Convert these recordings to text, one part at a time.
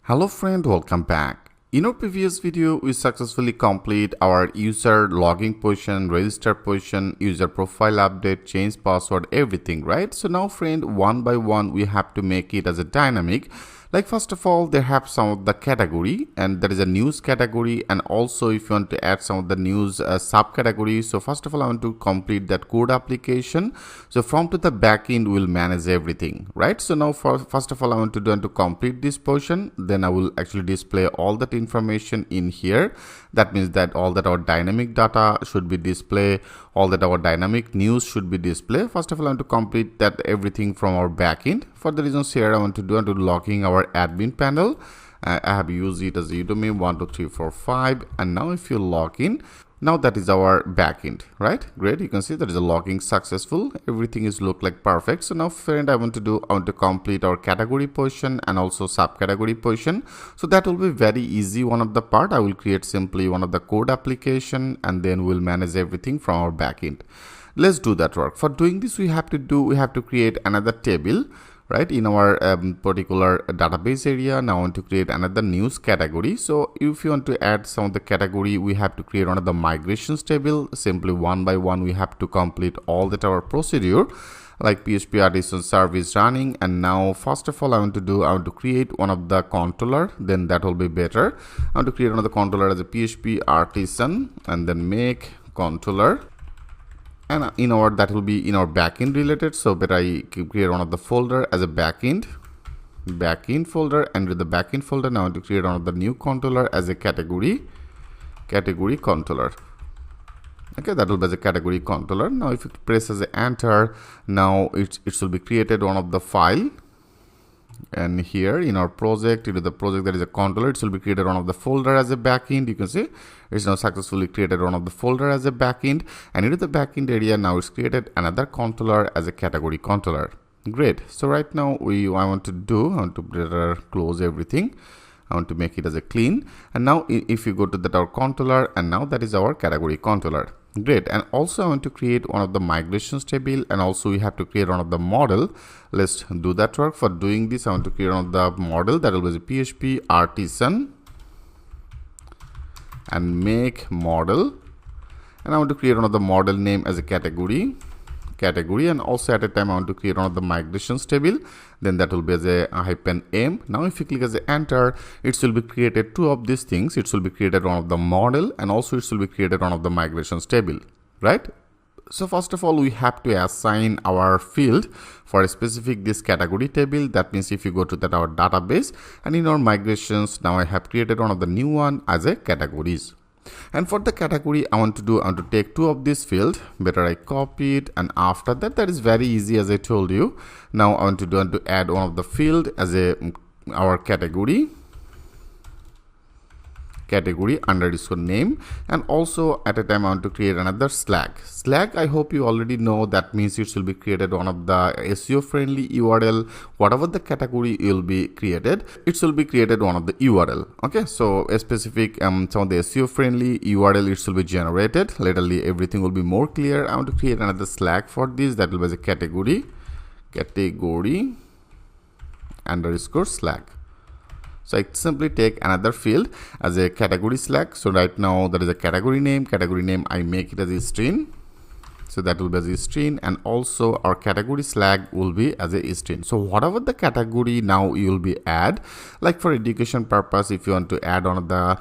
Hello friend, welcome back. In our previous video, we successfully complete our user login position, register position, user profile update, change password, everything, right? So now friend, one by one, we have to make it as a dynamic. Like first of all, they have some of the category, and there is a news category, and also if you want to add some of the news subcategories. So first of all, I want to complete that code application. So from to the backend, we'll manage everything, right? So now first of all, I want to complete this portion. Then I will actually display all that information in here. That means that all that our dynamic data should be displayed, all that our dynamic news should be displayed. First of all, I want to complete that everything from our backend. For the reasons here, I want to logging our admin panel. I have used it as udemy 1 2 3 4 5, and now if you log in, now that is our backend, right? Great, you can see that is a logging successful. Everything is look like perfect. So now friend, I want to complete our category position and also subcategory position. So that will be very easy. One of the part I will create simply one of the code application, and then we'll manage everything from our backend. Let's do that work. For doing this, we have to create another table, right, in our particular database area. Now I want to create another news category. So if you want to add some of the category, we have to create one of the migrations table. Simply one by one, we have to complete all that our procedure, like PHP artisan service running. And now first of all, I want to create one of the controller, then that will be better. I want to create another controller as a PHP artisan, and then make controller. And in our that will be in our backend related. So better I create one of the folder as a backend folder, and with the backend folder, now I want to create one of the new controller as a category controller. Okay, that will be as a category controller. Now if you press as a enter, now it will be created one of the file. And here in our project, into the project that is a controller, it will be created one of the folder as a backend. You can see it's now successfully created one of the folder as a backend, and into the backend area now it's created another controller as a category controller. Great. So right now I want to better close everything. I want to make it as a clean. And now if you go to that our controller, and now that is our category controller. Great. And also I want to create one of the migrations table, and also we have to create one of the model. Let's do that work. For doing this, I want to create one of the model that will be a PHP artisan and make model. And I want to create one of the model name as a category, and also at a time I want to create one of the migrations table, then that will be as a -m. Now if you click as a enter, it will be created two of these things. It will be created one of the model, and also it will be created one of the migrations table, right? So first of all, we have to assign our field for a specific this category table. That means if you go to that our database, and in our migrations, now I have created one of the new one as a categories. And for the category, I want to take two of this field. Better I copy it, and after that is very easy, as I told you. Now I want to add one of the field as our category underscore name, and also at a time I want to create another slag. I hope you already know. That means it will be created one of the SEO friendly URL. Whatever the category will be created, it will be created one of the URL. Okay, so a specific some of the SEO friendly URL, it will be generated. Laterally everything will be more clear. I want to create another slag for this. That will be as a category underscore slag. So I simply take another field as a category slag. So right now that is a category name. I make it as a string. So that will be as a string, and also our category slag will be as a string. So whatever the category now you will be add, like for education purpose, if you want to add on the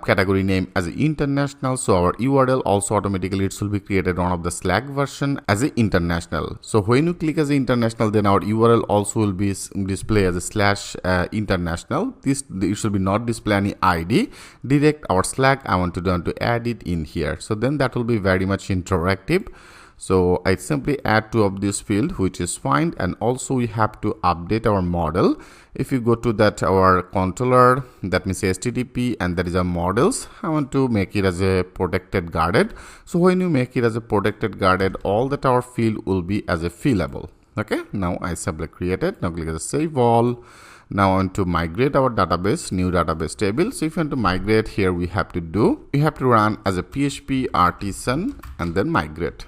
category name as international, so our URL also automatically it will be created one of the slag version as a international. So when you click as a international, then our URL also will be display as a /international. It should be not display any ID. Direct our slag, I want to add it in here. So then that will be very much interactive. So I simply add two of this field, which is fine. And also we have to update our model. If you go to that our controller, that means HTTP, and that is our models, I want to make it as a protected guarded. So when you make it as a protected guarded, all that our field will be as a fillable. Okay, now I simply created. Now click as a save all. Now I want to migrate our database, new database table. So if you want to migrate, here we have to run as a PHP artisan and then migrate.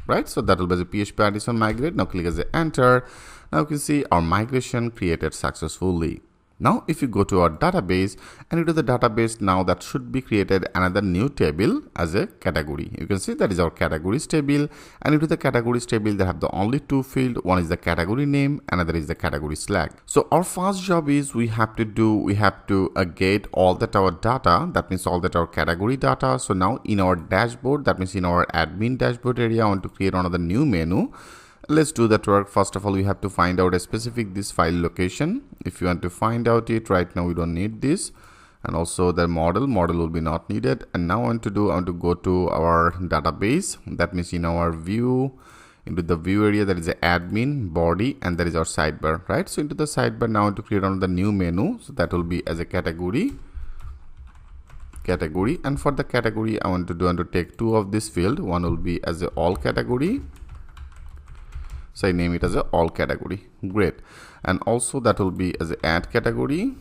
Right, so that will be the PHP artisan migrate. Now click as a enter. Now you can see our migration created successfully. Now if you go to our database and into the database, now that should be created another new table as a category. You can see that is our categories table, and into the categories table they have the only two fields. One is the category name, another is the category flag. So our first job is we have to get all that our data, that means all that our category data. So now in our dashboard, that means in our admin dashboard area, I want to create another new menu. Let's do that work. First of all, we have to find out a specific this file location. If you want to find out it right now, we don't need this, and also the model will be not needed. And now I want to go to our database. That means in our view, into the view area, there is a admin body, and there is our sidebar, right? So into the sidebar now I want to create another new menu. So that will be as a category, and for the category I want to take two of this field. One will be as a all category. So I name it as a all category. Great. And also that will be as a add category.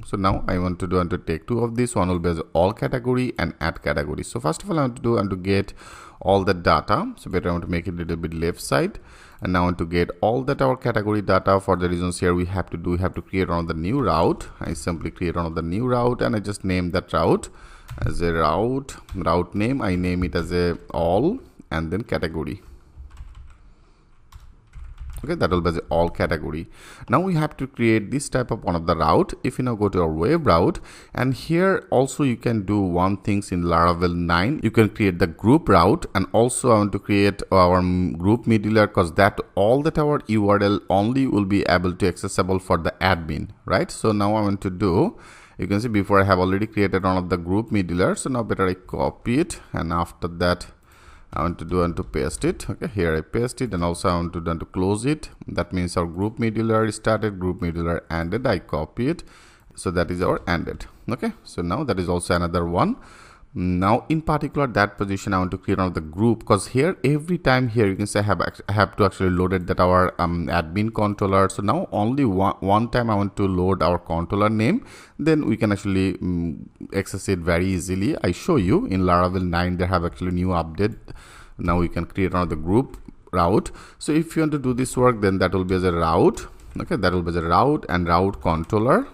So now I want to take two of this. One will be as all category and add category. So first of all, I want to get all the data. So better I want to make it a little bit left side. And now I want to get all that our category data. For the reasons here we have to create another new route. I simply create another new route, and I just name that route as a route name. I name it as a all and then category. Okay, that will be the all category. Now we have to create this type of one of the route. If you now go to our web route, and here also you can do one things in Laravel 9. You can create the group route, and also I want to create our group middleware, because that all that our URL only will be able to accessible for the admin, right? So now I want to do, you can see before I have already created one of the group middleware. So now better I copy it, and after that I want to paste it. Okay, here I paste it, and also I want to close it. That means our group middleware started, group middleware ended. I copy it, so that is our ended. Okay, so now that is also another one. Now in particular that position I want to create another group, because here every time here you can say I have to actually loaded that our admin controller. So now only one time I want to load our controller name, then we can actually access it very easily. I show you in Laravel 9 they have actually new update. Now we can create another group route. So if you want to do this work, then that will be as a route. Okay, that will be as a route and route controller.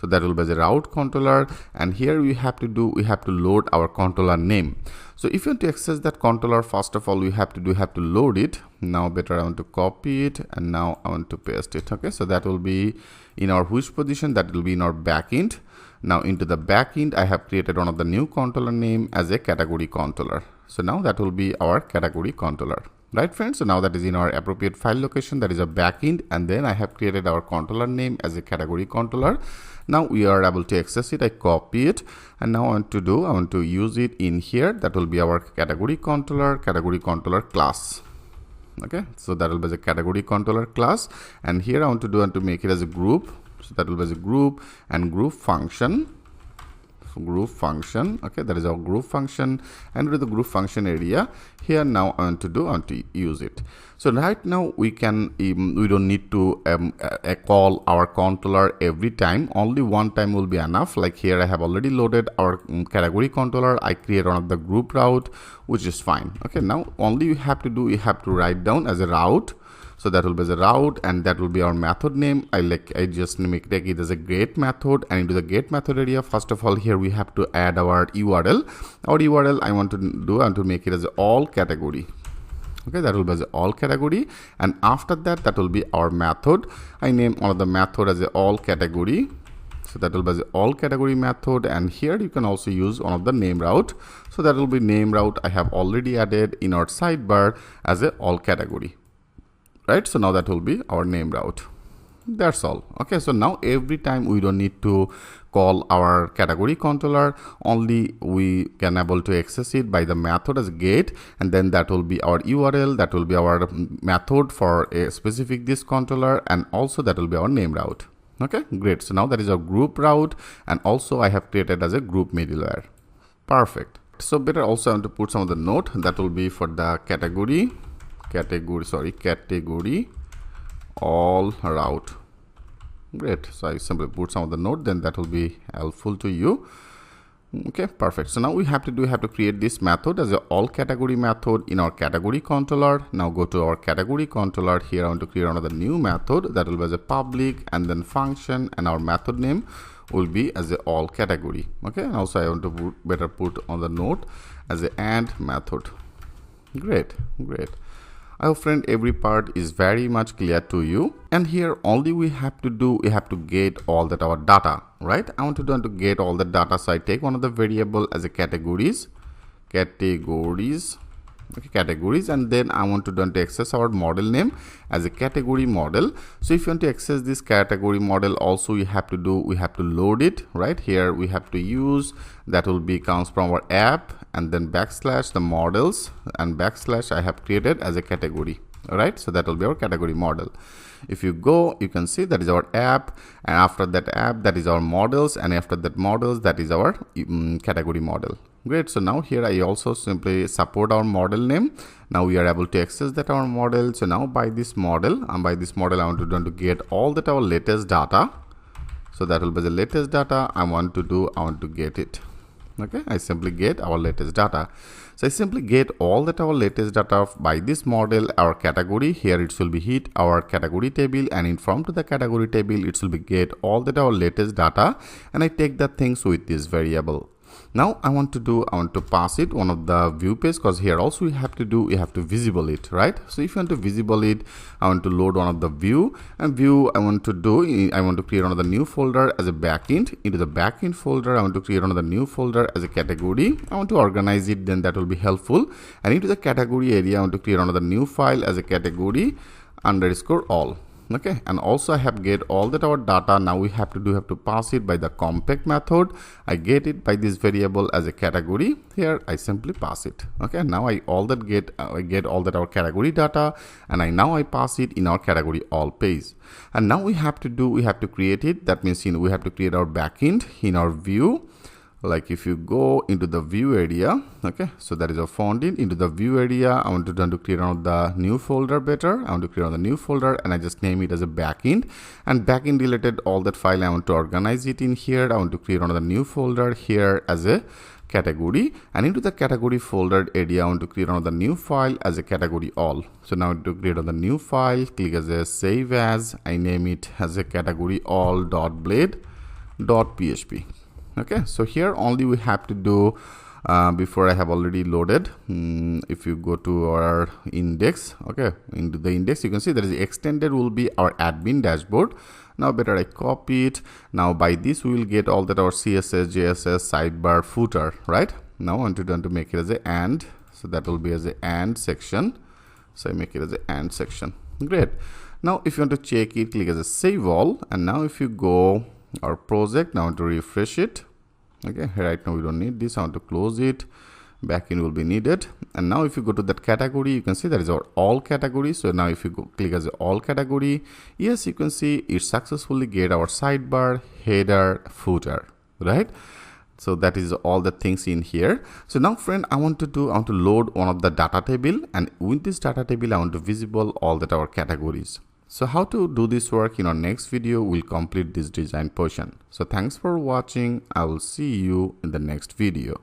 So that will be the route controller, and here we have to load our controller name. So if you want to access that controller, first of all we have to load it. Now better I want to copy it, and now I want to paste it. Okay, so that will be in our which position, that will be in our backend. Now into the backend I have created one of the new controller name as a category controller. So now that will be our category controller. Right friends, so now that is in our appropriate file location, that is a backend, and then I have created our controller name as a category controller. Now we are able to access it. I copy it, and now I want to use it in here. That will be our category controller class. Okay, so that will be the category controller class, and here I want to make it as a group. So that will be as a group and group function. Okay, that is our group function, and with the group function area here, now I want to use it. So right now we don't need to call our controller every time. Only one time will be enough. Like here I have already loaded our category controller. I create one of the group route, which is fine. Okay, now only you have to write down as a route. So that will be the route, and that will be our method name. I just take it as a get method, and into the get method area, first of all here we have to add our URL. Our URL I want to make it as all category. Okay, that will be as all category, and after that will be our method. I name one of the method as a all category. So that will be the all category method, and here you can also use one of the name route. So that will be name route I have already added in our sidebar as a all category. Right, so now that will be our name route. That's all. Okay, so now every time we don't need to call our category controller, only we can able to access it by the method as get, and then that will be our URL, that will be our method for a specific this controller, and also that will be our name route. Okay, great. So now that is our group route, and also I have created as a group middleware. Perfect. So better also I want to put some of the note that will be for the category all route. Great. So I simply put some of the note, then that will be helpful to you. Okay, perfect. So now we have to create this method as a all category method in our category controller. Now go to our category controller. Here I want to create another new method that will be as a public and then function, and our method name will be as a all category. Okay, and also I want to better put on the note as a and method. Great. I hope friend every part is very much clear to you, and here only we have to do, we have to get all that our data, right? I want to get all the data, so I take one of the variable as a categories, and then I want to access our model name as a category model. So if you want to access this category model, also we have to load it right here. We have to use that will be comes from our app, and then backslash the models and backslash I have created as a category. All right, so that will be our category model. If you go, you can see that is our app, and after that app, that is our models, and after that models, that is our category model. Great. So now here I also simply support our model name. Now we are able to access that our model. So now by this model, I want to get all that our latest data. So that will be the latest data I want to get it. Okay, I simply get our latest data. So I simply get all that our latest data by this model, our category. Here it will be hit our category table, and in from to the category table it will be get all that our latest data, and I take the things with this variable. Now I want to pass it one of the view page, because here also we have to visible it, right? So if you want to visible it, I want to load one of the view, and I want to create another new folder as a backend. Into the backend folder I want to create another new folder as a category. I want to organize it, then that will be helpful. And into the category area I want to create another new file as a category underscore all. Okay, and also I have get all that our data. Now we have to pass it by the compact method. I get it by this variable as a category. Here I simply pass it. Okay, now I get all that our category data, and I pass it in our category all page. And now we have to create it. That means we have to create our backend in our view. Like if you go into the view area, okay, so that is our founding. Into the view area I want to create another new folder. I want to create another new folder, and I just name it as a backend, and backend related all that file I want to organize it in here. I want to create another new folder here as a category, and into the category folder area I want to create another new file as a category all. So now to create another new file, click as a save as, I name it as a category all.blade.php. Okay, so here only we have to do before I have already loaded. If you go to our index, okay, into the index you can see there is extended will be our admin dashboard. Now better I copy it. Now by this we will get all that our CSS, JSS, sidebar, footer, right? Now I want to make it as a and, so that will be as a and section. So I make it as a and section. Great. Now if you want to check it, click as a save all, and now if you go our project, now to refresh it. Okay, right now we don't need this. I want to close it. Backend will be needed. And now if you go to that category, you can see that is our all category. So now if you click as all category, yes, you can see it successfully get our sidebar, header, footer, right? So that is all the things in here. So now friend, I want to load one of the data table, and with this data table I want to visible all that our categories. So how to do this work in our next video, we'll complete this design portion. So thanks for watching. I will see you in the next video.